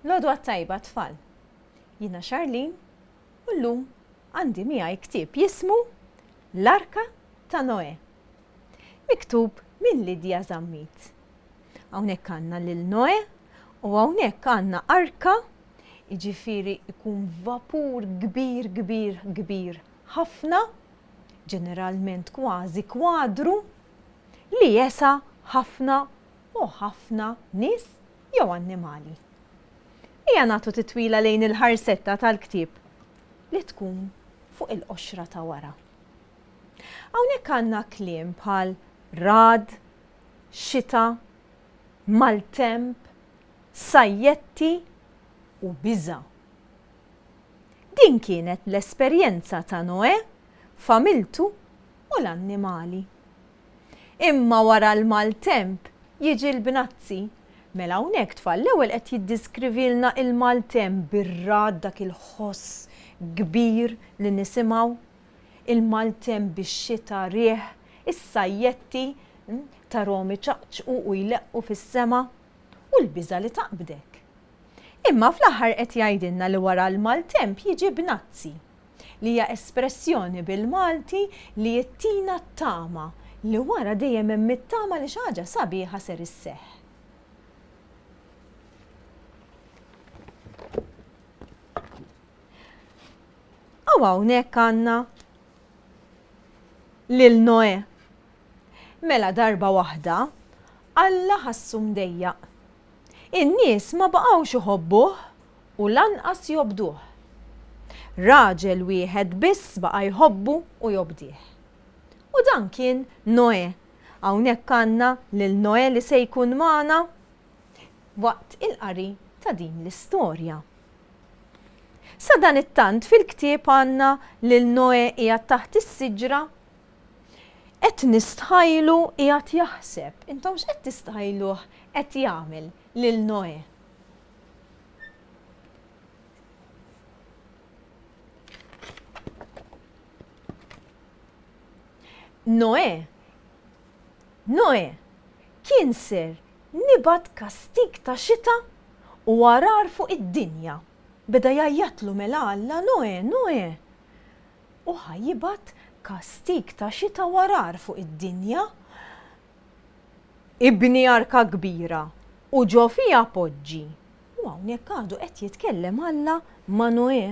L-għodwa tajba tfal. Jina Charlene u llum għandi miegħi ktieb jismu L-Arka ta' Noè. Miktub minn Lidja Zammit. Hawnhekk għandna lil Noè u hawnhekk għandna arka, jiġifieri ikun vapur kbir ħafna, ġeneralment kważi kwadru, li jesa ħafna nies jew annimali. Ejja nagħtu titwila lejn il-ħarsetta tal-ktieb li tkun fuq il-qoxra ta' wara. Hawnhekk għandna kliem bħal rad, xita, maltemp, sajjetti u biża'. Din kienet l-esperjenza ta' Noè, familtu u l-annimali. Imma wara l-maltemp jiġi l-bnazzi. Mela hawnhekk tfal l-ewwel qed jiddiskrivilna il-maltemp bir-rad dak il-ħoss kbir li nisimgħu, il-maltemp bix-xita rieħ, is-sajjetti tarhom iċaqċqu u jleqqu fis-sema u l-biża' li taqbdek. Imma fl-aħħar qed jgħidilna li wara l-maltemp jiġi bnazzi, li hija espressjoni bil-Malti li jittina t-tama li wara dejjem hemm it-tama li xi ħaġa sabiħa ser isseħħ. U hawnhekk għandna lil Noè. Mela darba waħda Alla ħassu mdejjaq. In-nies ma baqgħux iħobbuh u lanqas jobduh. Raġel wieħed biss baqa' jħobbu u jobdih. U dan kien Noè. Hawnhekk għandna lil Noè li se jkun magħna waqt il-qari ta' din l-istorja. Sa dan it-tant fil-ktieb għandna lil Noè qiegħed taħt is-siġra qed nistħajlu qiegħed jaħseb. Intom x'qed tistħajluh qed jagħmel lil Noè? Noè kien ser nibgħat kastig ta' xita u għarar fuq id-dinja. Beda jgħajjatlu mela Alla Noè. U ħajjibgħat kastig ta' xita warar fuq id-dinja. Ibni arka kbira u ġo fiha poġġi. U hawnhekk għadu qed jitkellem Alla ma' Noè.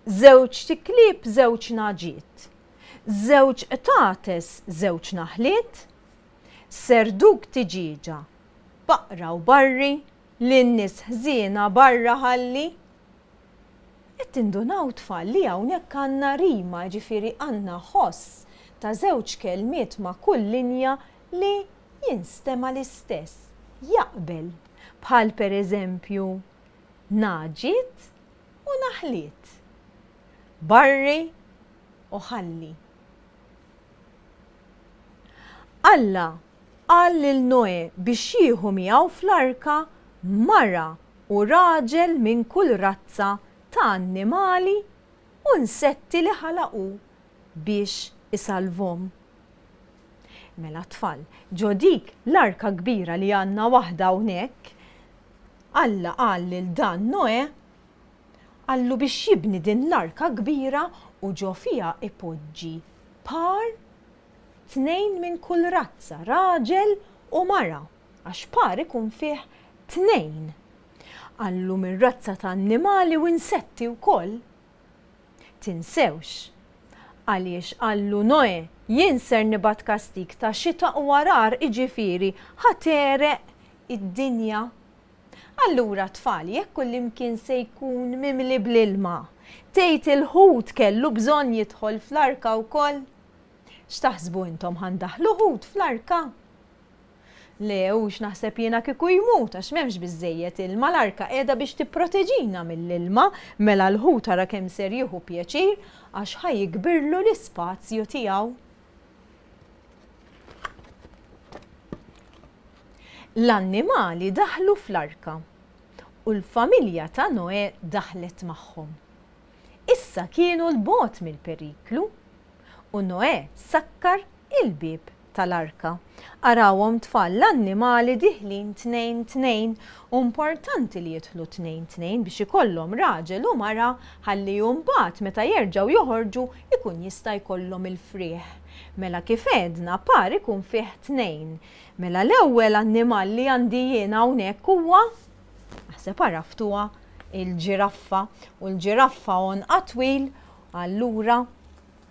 Żewġ tiklieb, żewġ naġiet. Żewġ qtates, żewġ naħliet. Serduk tiġiġa. Baqra u barri. Lin-nies ħżiena barra ħalli. Qed tindunaw tfal li hawnhekk għandna rima, ġifieri għandna ħoss ta' żewġ kelmiet ma' kull linja li jinstema l-istess, jaqbel. Bħal pereżempju naġiet u naħliet. Barri u ħalli. Alla qal lil Noè biex jieħu miegħu fl-arka mara u raġel minn kull razza ta' annimali u insetti li ħalaqu biex isalvhom. Mela tfal, ġo dik l-arka kbira li għandna waħda hawnhekk, Alla qal lil dan Noè qallu biex jibni din l-arka kbira u ġo fiha ipoġġi par tnejn minn kull razza, raġel u mara, għax par ikun fih tnejn. Qallu minn razza ta' annimali u insetti wkoll. Tinsewx, għaliex qallu Noè jien ser nibgħat kastig ta' xita u warar iġifieri ħatereq id-dinja. Allura tfal, jekk kullimkien se jkun mimli bl-ilma, tgħid il-ħut kellu bżonn jidħol fl-arka wkoll. X'taħsbu intom ħandaħlu ħut fl-arka? Le, hux naħseb jiena kieku jmut għax m'hemmx biżżejjed ilma, l-arka qiegħda biex tipproteġina mill-ilma, mela l-ħut ara kemm ser jieħu pjaċir għax ħajjikbirlu l-ispazju tiegħu. L-annimali daħlu fl-arka u l-familja ta' Noè daħlet magħhom. Issa kienu l-bogħod mill-periklu u Noè sakkar il-bieb tal-arka. Arawhom tfal l-annimali diħlin tnejn, u importanti li jidħlu tnejn biex ikollhom raġel u mara ħalli mbagħad meta jerġgħu joħorġu ikun jista' jkollhom il-frieħ. Mela kif għedna par ikun fih 2. Mela l-ewwel annimal li għandi jien hawnhekk huwa naħseb araftuha il-ġiraffa u l-ġiraffa onqa twil allura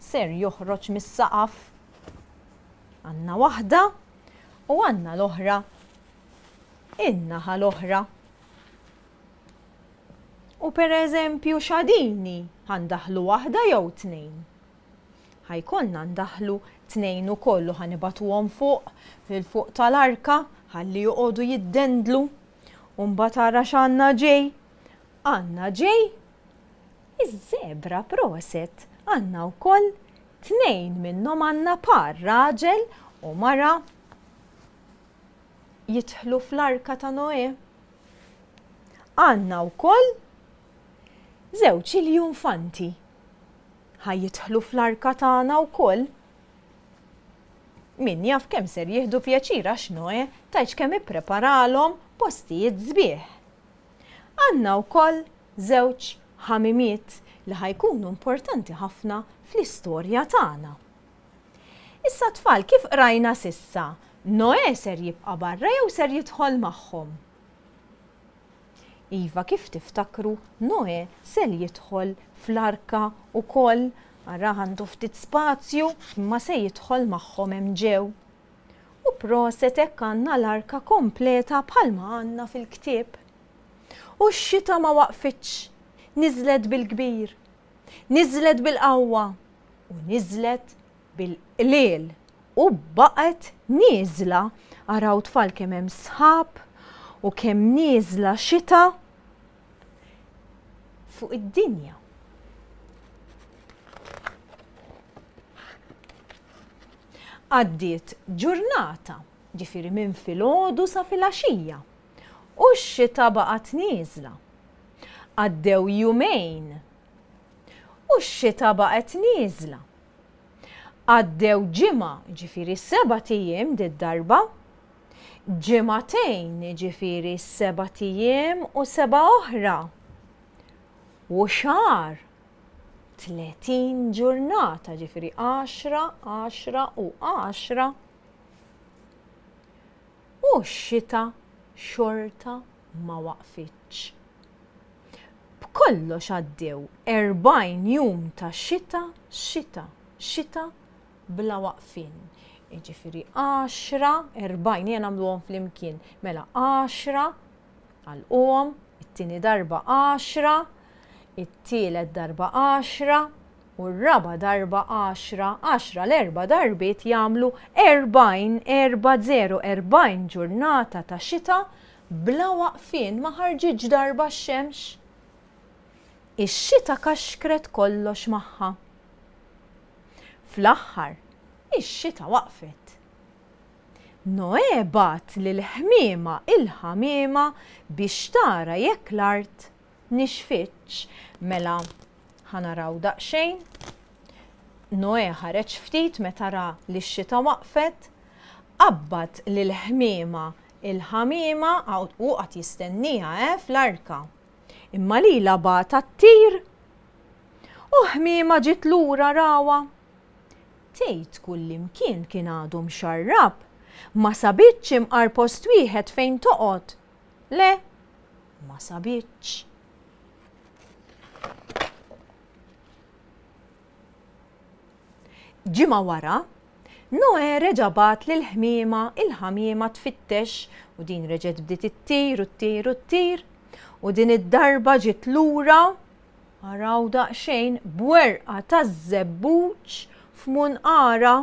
ser joħroġ mis-saqaf. Għandna waħda u għandna l-oħra in-naħa l-oħra. U pereżempju x'għadini ħandaħlu waħda jew 2. Ħajkollna ndaħlu 2 ukoll u ħanibatuhom fil-fuq tal-arka ħalli joqogħdu jiddendlu. U mbagħad ara x'għandna ġej. Għandna ġej iż-żebra proset. Għandna wkoll 2 minnhom għandna par raġel u mara jidħlu fl-arka ta' Noè. Għandna wkoll 2 iljunfanti. Ħajjidħlu fl-arka tagħna wkoll. Min jaf kemm ser jieħdu pjaċir għax Noè tgħidx kemm ippreparalhom postijiet sbieħ. Għandna wkoll 2 ħamimiet li ħajkunu importanti ħafna fl-istorja tagħna. Issa tfal kif qrajna sissa, Noè ser jibqa' barra jew ser jidħol magħhom? Iva kif tiftakru, Noè ser jidħol fl-arka ukoll ara għandu ftit spazju imma se jidħol magħhom hemm ġew. U proset hekk għandna l-arka kompleta bħalma għandna fil-ktieb. U x-xita ma waqfitx, niżlet bil-kbir, niżlet bil-qawwa u niżlet bil-qliel u baqgħet nieżla. Araw tfal kemm hemm sħab u kemm nieżla xita fuq id-dinja. Għaddiet ġurnata, ġifieri minn filgħodu sa filgħaxija, u x-xita baqgħet nieżla. Għaddew jumejn, u x-xita baqgħet nieżla. Għaddew ġimgħa, ġifieri 7 ijiem darba, ġimgħatejn ġifieri 7 ijiem u 7 oħra. U xahar 30 ġurnata ġifieri 10 u 10. U x-xita xorta ma waqfitx. B'kollox għaddew 40 jum ta' xita bla waqfin. Ġifieri 10, 40 jien nagħmluhom flimkien. Mela 10 għal-qom, it-tieni darba 10, it-tielet darba 10 u r-raba darba 10. 10 l-4 darbiet jagħmlu 40 ġurnata ta' xita bla waqfin, ma ħarġitx darba x-xemx. Ix-xita kaxkret kollox magħha. Fl-aħħar, ix-xita waqfet. Noè bat lill-ħmiema il-ħamiema biex tara jekk l-art nixfitx. Mela ħanaraw daqsxejn. Noè ħareġ ftit meta ra li x-xita waqfet, qabbad lill-ħmiema il-ħamiema u qatt jistennija fl-arka. Imma lilha bata ttir. U ħmiema ġiet lura rawa. Tgħid kullimkien kien għadu mxarrab, ma sabitx imqar post wieħed fejn toqgħod. Le, ma sabitx. Ġimgħa wara, Noè reġa' bat lill-ħmiema il-ħamiema tfittex u din reġgħet bdiet ittir u ttir u ttir u din id-darba ġiet lura araw daqsxejn bwerqa taż-żebbuġ f'munqara.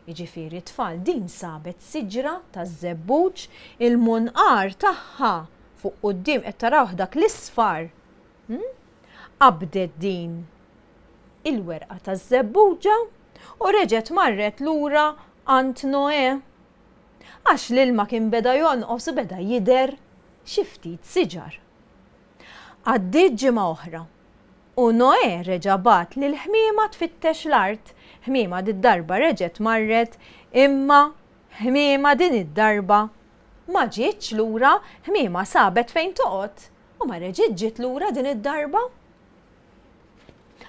Jiġifieri tfal din sabet siġra taż-żebbuġ, il-munqar tagħha fuq quddiem qed tarawh dak l-isfar. Qabdet din il-werqa taż-żebbuġa u reġgħet marret lura għand Noè. Għax l-ilma kien beda jonqos u beda jidher xi ftit siġar. Għaddiet ġimgħa oħra u Noè reġa' bat lill-ħmiema tfittex l-art. Ħmiema d-darba reġgħet marret Imma ħmiema din id-darba ma ġietx lura, ħmiema sabet fejn toqgħod u ma reġgħet ġiet lura din id-darba.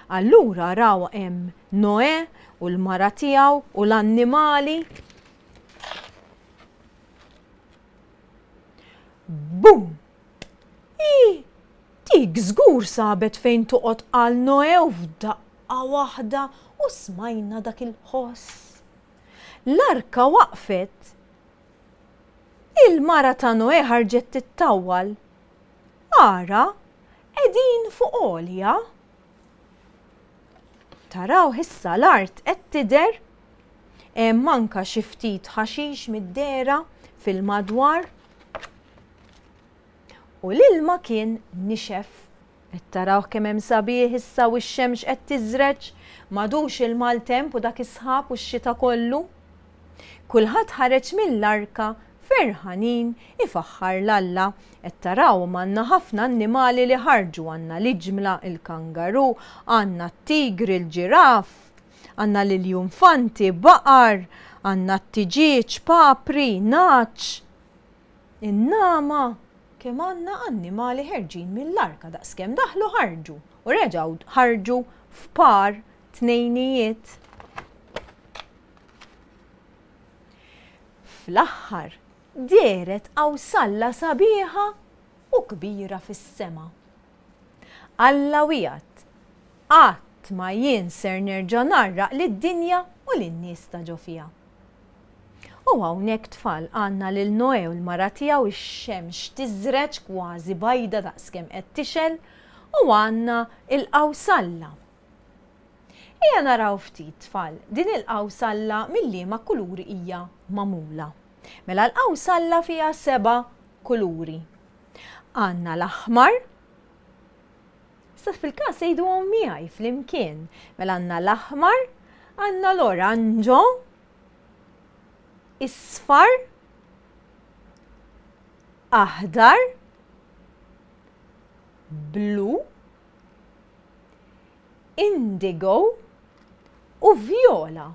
Allura raw hemm Noè u l-mara tiegħu u l-annimali. Bum! Dik żgur sabet fejn toqgħod qal Noè u f'daqqa waħda u smajna dak il-ħoss. L-arka waqfet. Il-mara ta' Noè ħarġet tittawwal. Ara, qegħdin fuq għolja. Taraw issa l-art qed tidher, hemm anke xi ftit ħaxix mid-dera fil-madwar. U l-ilma kien nixef. Qed taraw kemm hemm sabiħ issa u x-xemx qed tiżreġ m'għadux il-maltemp u dak is-sħab u x-xita kollu. Kulħadd ħareġ mill-arka ferħanin ifaħħar l-Alla. Qed taraw għandna ħafna annimali li ħarġu, għandna l-iġmla, il-kangaru, għandna t-tigri, il-ġiraf, għandna l-iljufanti, baqar, għandna t-tiġiġ, papri, naċ, in-nama. Kemm għandna annimali ħerġin mill-arka daqskemm daħlu ħarġu u reġgħu ħarġu f'par tnejnijiet. Fl-aħħar deret Awsalla sabiħa u kbira fis-sema. Alla wieħed qatt ma jien ser nerġa' narraq lid-dinja u lin-nies ta' ġo fiha. U hawnhekk tfal għandna lil Noè u l-mara tiegħu ix-xemx tiżreġ kważi bajda daqskemm qed tixel u għandna l-Awsalla. Ejja naraw ftit tfal din il-Awsalla mill-liema kuluri hija magħmula. Mela l-Awsalla fiha 7 kuluri. Għandna l-aħmar, sa fil-każ jgħiduhom miegħi flimkien. Mela għandna l-aħmar, għandna l-oranġo, isfar, aħdar, blu, indigo u vjola.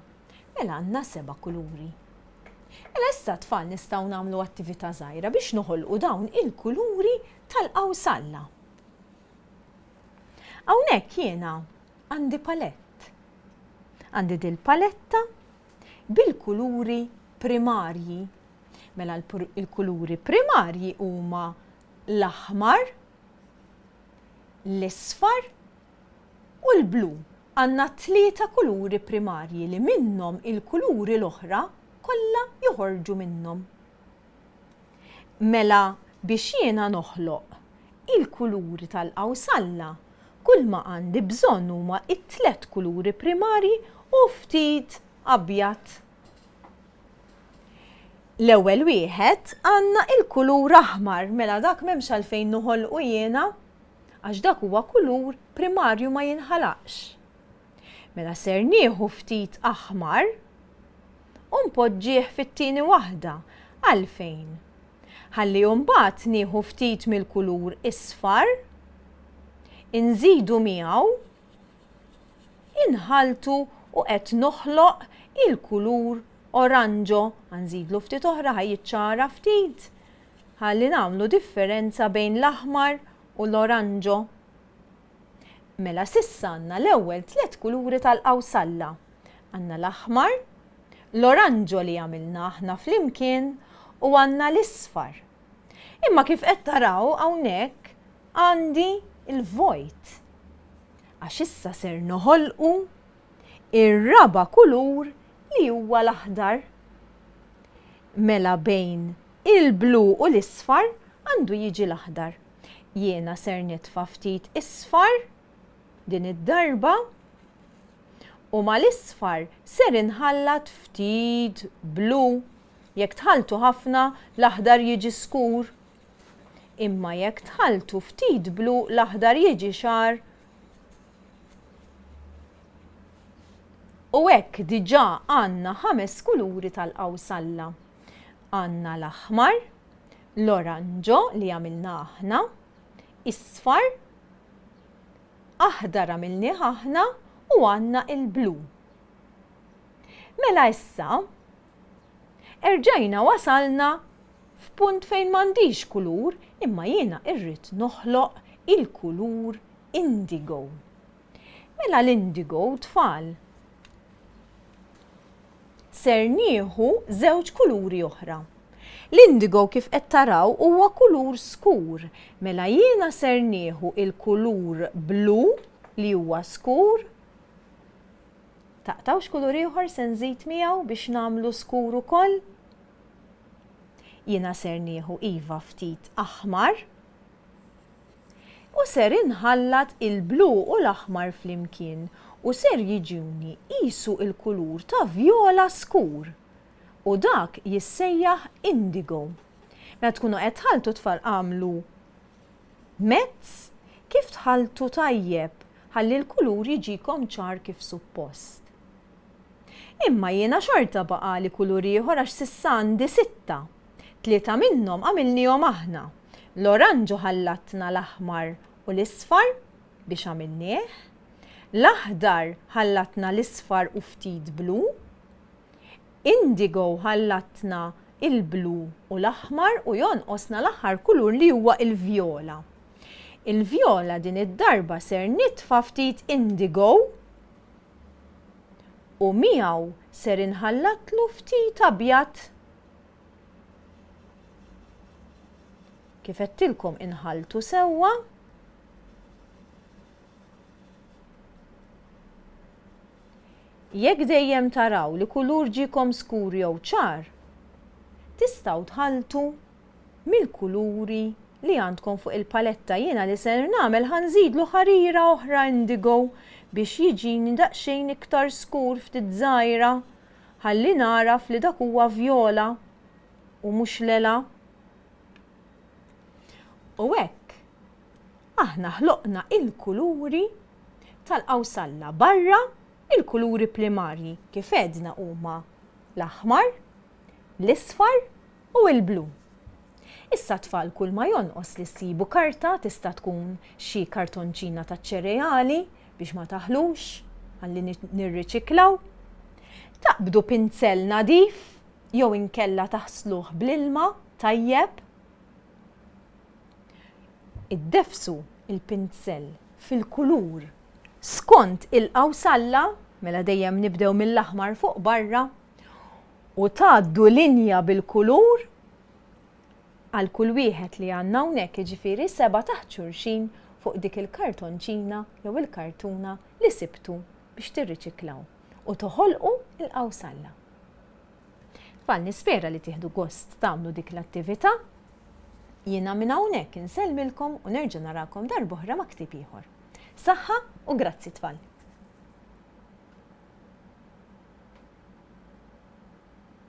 Mela għandna 7 kuluri. Mela issa tfal nistgħu nagħmlu attività żgħira biex noħolqu dawn il-kuluri tal-Awsalla. Hawnhekk jiena għandi palett. Għandi dil paletta bil-kuluri primarji. Mela il-kuluri primarji huma l-aħmar, l-isfar u l-blu. Għandna 3 kuluri primarji li minnhom il-kuluri l-oħra kollha joħorġu minnhom. Mela biex jiena noħloq il-kuluri tal-Awsalla, kull ma għandi bżonn huma t-3 kuluri primarji u ftit abjad. L-ewwel wieħed għandna il-kulur aħmar, mela dak m'hemmx għalfejn noħolqu jiena għax dak huwa kulur primarju ma jinħalaqx. Mela ser nieħu ftit aħmar u npoġġih fit-tieni waħda għalfejn. Ħalli mbagħad nieħu ftit mill-kulur isfar, inżidu miegħu, inħaltu u qed noħloq il-kulur oranġo. Nżidlu ftit oħra ħajjiċċara ftit. Ħalli nagħmlu differenza bejn l-aħmar u l-oranġo. Mela sissa għandna l-ewwel 3 kuluri tal-Awsalla. Għandna l-aħmar, l-oranġo li għamilna aħna flimkien u għandna l-isfar. Imma kif qed taraw hawnhekk għandi il-vojt. Għax issa ser noħolqu ir-raba' kulur li huwa l-aħdar. Mela bejn il-blu u l-isfar għandu jiġi l-aħdar. Jiena ser nitfa' ftit isfar din id-darba u mal-isfar ser inħallat ftit blu. Jekk tħalltu ħafna l-aħdar jiġi skur. Imma jekk tħalltu ftit blu l-aħdar jiġi xar. U hekk diġà għandna 5 kuluri tal-Awsalla. Għandna l-aħmar, l-oranġo li għamilna aħna, isfar, aħdar għamilnieh aħna u għandna il-blu. Mela issa erġajna wasalna f'punt fejn m'għandix kulur, imma jiena irrid noħloq il-kulur indigo. Mela l-indigo tfal. Ser nieħu żewġ kuluri oħra. L-indigo kif qed taraw huwa kulur skur, mela jiena ser nieħu il-kulur blu li huwa skur. Taqtawx kulur ieħor se nżid miegħu biex nagħmlu skur ukoll. Jiena ser nieħu iva ftit aħmar u ser inħallat il-blu u l-aħmar flimkien u ser jiġuni qisu il-kulur ta' vjola skur u dak jissejjaħ indigo. Meta tkunu qed tħalltu tfal għamlu mezz kif tħalltu tajjeb ħalli l-kulur jiġikom ċar kif suppost. Imma jiena xorta baqali kulur ieħor għax s'issa għandi 6. 3 minnhom għamilnihom aħna. L-oranġu ħallatna l-aħmar u l-isfar biex għamilnieh. L-aħdar ħallatna l-isfar u ftit blu. Indigo ħallatna il-blu u l-aħmar u jonqosna l-aħħar kulur li huwa il-vjola. Il-vjola din id-darba ser nitfa' ftit indigo u miegħu ser inħallatlu ftit abjad. Kif qedtilkom inħaltu sewwa. Jekk dejjem taraw li kulur ġikom skur jew ċar, tistgħu tħalltu mill-kuluri li għandkom fuq il-paletta. Jiena li ser nagħmel ħanżidlu ħarira oħra indigo biex jiġini daqsxejn iktar skur ftit żgħira ħalli naraf li dak huwa vjola u mhux lela. U hekk aħna ħloqna il-kuluri tal-qawsalla barra. Il-kuluri primarji kif għedna huma l-aħmar, l-isfar u l-blu. Issa tfal kull ma jonqos li ssibu karta tista' tkun xi kartonċina ta' ċereali biex ma taħlux ħalli nirriċiklaw. Taqbdu pinzell nadif jew inkella taħsluh bl-ilma tajjeb. Iddefsu il-pinzell fil-kulur skont il-qawsalla, mela dejjem nibdew mill-aħmar fuq barra, u tgħaddu linja bil-kulur għal kull wieħed li għandna hawnhekk, jiġifieri 7 taħt xulxin fuq dik il-kartonċina jew il-kartuna li sibtu biex tirriċiklaw u toħolqu il-qawsalla. Tfal nispera li tieħdu gost tagħmlu dik l-attività. Jiena minn hawnhekk insellmilkom u nerġa' narakom darb'oħra ma' ktieb ieħor. Saħħa u grazzi tfal!